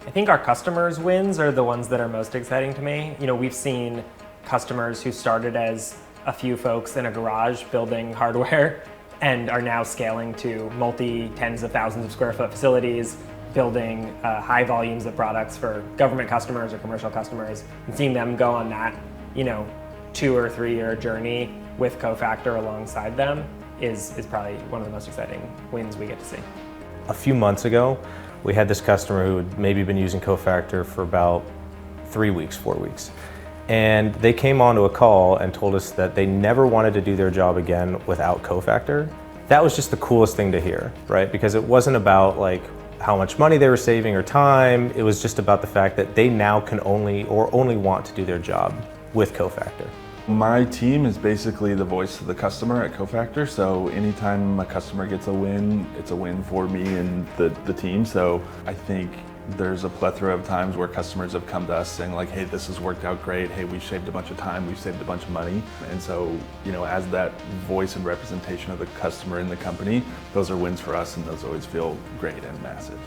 I think our customers' wins are the ones that are most exciting to me. We've seen customers who started as a few folks in a garage building hardware and are now scaling to multi-tens of thousands of square foot facilities, building high volumes of products for government customers or commercial customers, and seeing them go on that, 2 or 3 year journey with Cofactr alongside them is probably one of the most exciting wins we get to see. A few months ago, we had this customer who had maybe been using Cofactr for about 3 weeks, 4 weeks. And they came onto a call and told us that they never wanted to do their job again without Cofactr. That was just the coolest thing to hear, right? Because it wasn't about like how much money they were saving or time. It was just about the fact that they now can only want to do their job with Cofactr. My team is basically the voice of the customer at Cofactr, so anytime a customer gets a win, it's a win for me and the team. So I think there's a plethora of times where customers have come to us saying like, hey, this has worked out great. Hey, we've saved a bunch of time, we've saved a bunch of money. And so, as that voice and representation of the customer in the company, those are wins for us and those always feel great and massive.